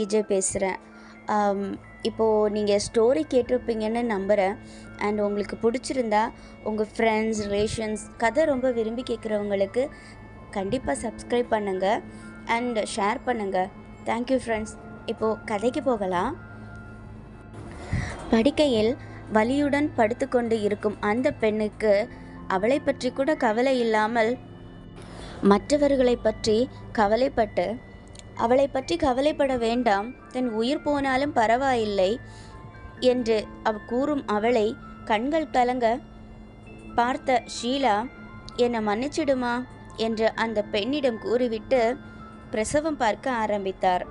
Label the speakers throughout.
Speaker 1: விஜய் பேசுகிறேன். இப்போது நீங்கள் ஸ்டோரி கேட்டிருப்பீங்கன்னு நம்புகிறேன். அண்ட் உங்களுக்கு பிடிச்சிருந்தா உங்கள் ஃப்ரெண்ட்ஸ், ரிலேஷன்ஸ், கதை ரொம்ப விரும்பி கேட்குறவங்களுக்கு கண்டிப்பாக சப்ஸ்கிரைப் பண்ணுங்கள் அண்ட் ஷேர் பண்ணுங்கள். Thank you friends. இப்போது கதைக்கு போகலாம். படுக்கையில் வலியுடன் படுத்துக்கொண்டு இருக்கும் அந்த பெண்ணுக்கு அவளை பற்றி கூட கவலை இல்லாமல் மற்றவர்களை பற்றி கவலைப்பட்டு, அவளை பற்றி கவலைப்பட வேண்டாம், தன் உயிர் போனாலும் பரவாயில்லை என்று கூறும் அவளை கண்கள் கலங்க பார்த்த ஷீலா, என்னை மன்னிச்சிடுமா என்று அந்த பெண்ணிடம் கூறிவிட்டு பிரசவம் பார்க்க ஆரம்பித்தார்.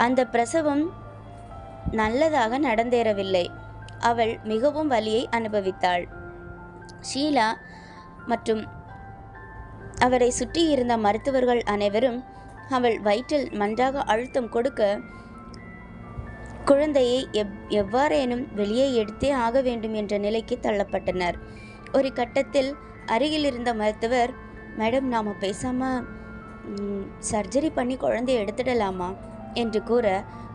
Speaker 1: அந்த பிரசவம் நல்லதாக நடந்தேறவில்லை. அவள் மிகவும் வலியை அனுபவித்தாள். ஷீலா மற்றும் அவரை சுற்றி இருந்த மருத்துவர்கள் அனைவரும் அவள் வயிற்றில் நன்றாக அழுத்தம் கொடுக்க குழந்தையை எவ்வாறேனும் வெளியே எடுத்தே ஆக வேண்டும் என்ற நிலைக்கு தள்ளப்பட்டனர். ஒரு கட்டத்தில் அருகில் இருந்த மருத்துவர், மேடம், நாம் பேசாமல் சர்ஜரி பண்ணி குழந்தையை எடுத்துடலாமா என்று கூற,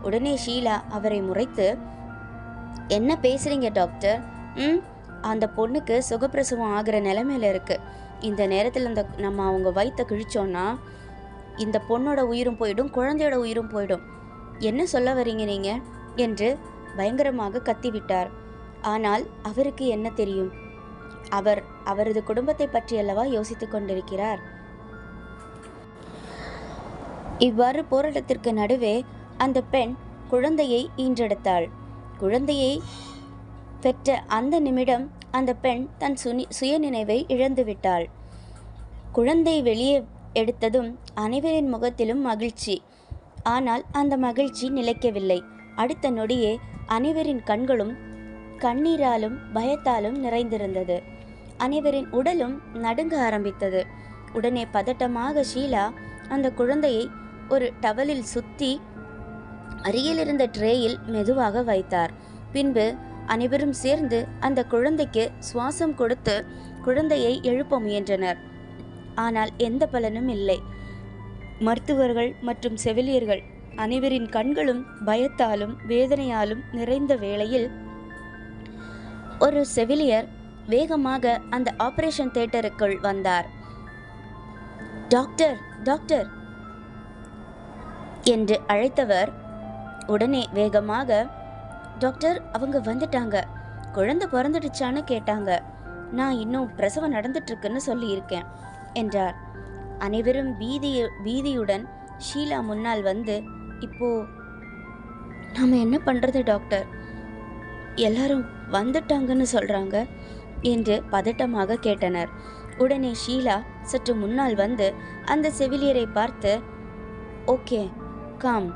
Speaker 1: உடனே ஷீலா அவரை முறைத்து, என்ன பேசுகிறீங்க டாக்டர்? அந்த பொண்ணுக்கு சுகப்பிரசவம் ஆகிற நிலைமையில் இருக்குது. இந்த நேரத்தில் நம்ம அவங்க வயிற்றை கிழிச்சோன்னா இந்த பொண்ணோட உயிரும் போயிடும், குழந்தையோட உயிரும் போயிடும். என்ன சொல்ல வரீங்க நீங்கள் என்று பயங்கரமாக கத்திவிட்டார். ஆனால் அவருக்கு என்ன தெரியும்? அவரது குடும்பத்தை பற்றி அல்லவா யோசித்து கொண்டிருக்கிறார். இவ்வாறு போராட்டத்திற்கு நடுவே அந்த பெண் குழந்தையை ஈன்றெடுத்தாள். குழந்தையை பெற்ற அந்த நிமிடம் அந்த பெண் தன் சுயநினைவை இழந்துவிட்டாள். குழந்தை வெளியே எடுத்ததும் அனைவரின் முகத்திலும் மகிழ்ச்சி. ஆனால் அந்த மகிழ்ச்சி நிலைக்கவில்லை. அடுத்த நொடியே அனைவரின் கண்களும் கண்ணீராலும் பயத்தாலும் நிறைந்திருந்தது. அனைவரின் உடலும் நடுங்க ஆரம்பித்தது. உடனே பதட்டமாக ஷீலா அந்த குழந்தையை ஒரு டவலில் சுத்தி அருகில் இருந்த ட்ரேயில் மெதுவாக வைத்தார். பின்பு அனைவரும் சேர்ந்து அந்த குழந்தைக்கு சுவாசம் கொடுத்து குழந்தையை எழுப்ப முயன்றனர். ஆனால் எந்த பலனும் இல்லை. மருத்துவர்கள் மற்றும் செவிலியர்கள் அனைவரின் கண்களும் பயத்தாலும் வேதனையாலும் நிறைந்த வேளையில் ஒரு செவிலியர் வேகமாக அந்த ஆபரேஷன் தியேட்டருக்குள் வந்தார். டாக்டர், டாக்டர் என்று அழைத்தவர் உடனே வேகமாக, டாக்டர், அவங்க வந்துட்டாங்க, குழந்தை பிறந்துடுச்சான்னு கேட்டாங்க, நான் இன்னும் பிரசவம் நடந்துட்டுருக்குன்னு சொல்லியிருக்கேன் என்றார். அனைவரும் பீதியுடன் ஷீலா முன்னால் வந்து, இப்போ நாம் என்ன பண்ணுறது டாக்டர்? எல்லாரும் வந்துட்டாங்கன்னு சொல்கிறாங்க என்று பதட்டமாக கேட்டனர். உடனே ஷீலா சற்று முன்னால் வந்து அந்த செவிலியரை பார்த்து, ஓகே, காம்,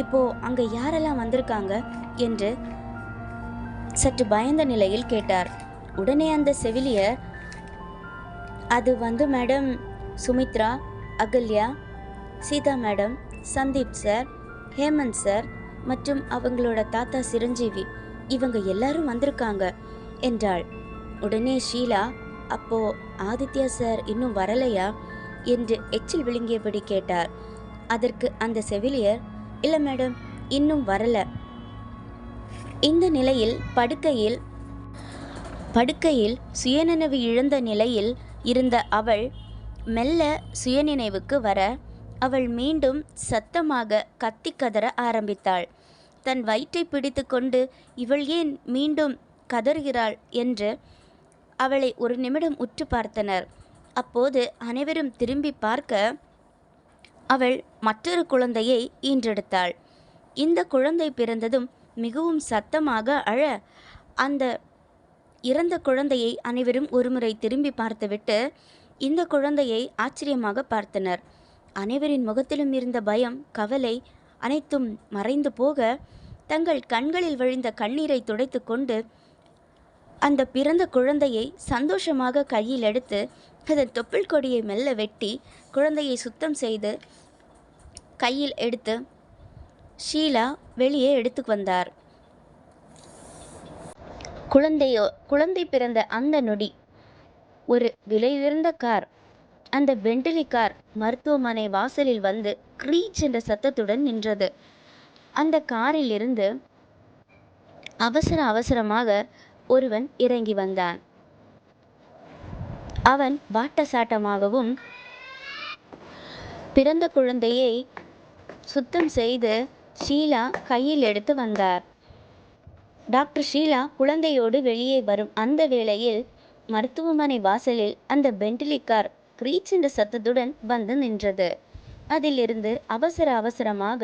Speaker 1: இப்போ அங்கே யாரெல்லாம் வந்திருக்காங்க என்று சற்று பயந்த நிலையில் கேட்டார். உடனே அந்த செவிலியர், அது madam, Sumitra, Ahalya, Sita madam, Sandeep sir, Hemant sir மற்றும் அவங்களோட தாத்தா சிரஞ்சீவி, இவங்க எல்லாரும் வந்திருக்காங்க என்றாள். உடனே ஷீலா, அப்போ ஆதித்யா சார் இன்னும் வரலையா என்று எச்சில் விழுங்கியபடி கேட்டார். அதற்கு அந்த செவிலியர், இல்லை மேடம், இன்னும் வரல. இந்த நிலையில் படுக்கையில் சுயநினைவு இழந்த நிலையில் இருந்த அவள் மெல்ல சுயநினைவுக்கு வர, அவள் மீண்டும் சத்தமாக கத்தி கதற ஆரம்பித்தாள். தன் வயிற்றை பிடித்து கொண்டு இவள் ஏன் மீண்டும் கதறுகிறாள் என்று அவளை ஒரு நிமிடம் உற்று பார்த்தனர். அப்போது அனைவரும் திரும்பி பார்க்க, அவள் மற்றொரு குழந்தையை ஈன்றெடுத்தாள். இந்த குழந்தை பிறந்ததும் மிகவும் சத்தமாக அழ, அந்த இறந்த குழந்தையை அனைவரும் ஒருமுறை திரும்பி பார்த்துவிட்டு இந்த குழந்தையை ஆச்சரியமாக பார்த்தனர். அனைவரின் முகத்திலும் இருந்த பயம், கவலை அனைத்தும் மறைந்து போக, தங்கள் கண்களில் வழிந்த கண்ணீரை துடைத்து கொண்டு அந்த பிறந்த குழந்தையை சந்தோஷமாக கையில் எடுத்து அதன் தொப்புள் கொடியை மெல்ல வெட்டி குழந்தையை சுத்தம் செய்து கையில் எடுத்து ஷீலா வெளியே எடுத்து வந்தார். குழந்தை பிறந்த அந்த நொடி ஒரு விலையுயர்ந்த கார் அந்த பெண்டிலி கார் மருத்துவமனை வாசலில் வந்து க்ரீச் என்ற சத்தத்துடன் நின்றது. அந்த காரில் இருந்து அவசரமாக ஒருவன் இறங்கி வந்தான். அவன் வாட்டசாட்டமாகவும் பிறந்த குழந்தையை சுத்தம் செய்து ஷீலா கையில் எடுத்து வந்தார். டாக்டர் ஷீலா குழந்தையோடு வெளியே வரும் அந்த வேளையில் மருத்துவமனை வாசலில் அந்த பெண்டிலி கார் க்ரீச் என்ற சத்தத்துடன் வந்து நின்றது. அதிலிருந்து அவசரமாக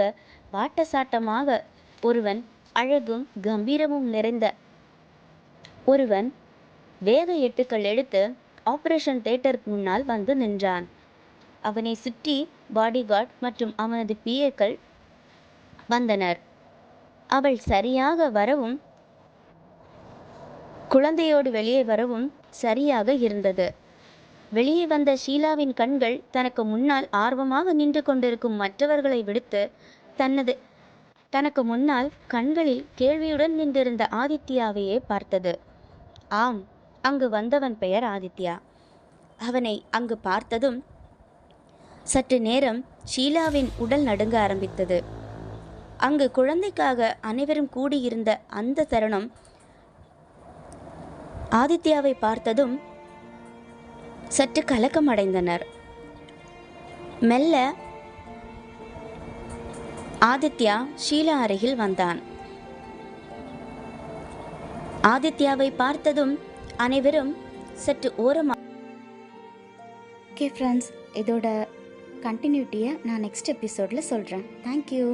Speaker 1: வாட்டசாட்டமாக ஒருவன், அழகும் கம்பீரமும் நிறைந்த ஒருவன் வேக எட்டுக்கள் எடுத்து ஆபரேஷன் தியேட்டருக்கு முன்னால் வந்து நின்றான். அவனை சுற்றி பாடிகார்ட் மற்றும் அவனது பிஏக்கள் வந்தனர். அவள் சரியாக வரவும் குழந்தையோடு வெளியே வரவும் சரியாக இருந்தது. வெளியே வந்த ஷீலாவின் கண்கள் தனக்கு முன்னால் ஆர்வமாக நின்று கொண்டிருக்கும் மற்றவர்களை விடுத்து தனக்கு முன்னால் கண்களில் கேள்வியுடன் நின்றிருந்த ஆதித்யாவையே பார்த்தது. ஆம், அங்கு வந்தவன் பெயர் ஆதித்யா. அவனை அங்கு பார்த்ததும் சற்று நேரம் ஷீலாவின் உடல் நடுங்க ஆரம்பித்தது. அங்கு குழந்தைக்காக அனைவரும் கூடியிருந்த அந்த தருணம் ஆதித்யாவை பார்த்ததும் சற்று கலக்கமடைந்தனர். மெல்ல ஆதித்யா ஷீலா அருகில் வந்தான். ஆதித்யாவை பார்த்ததும் அனைவரும் சற்று ஓரமாக.
Speaker 2: ஓகே ஃப்ரெண்ட்ஸ், இதோட கண்டினியூட்டியை நான் நெக்ஸ்ட் எபிசோடில் சொல்கிறேன். தேங்க்யூ.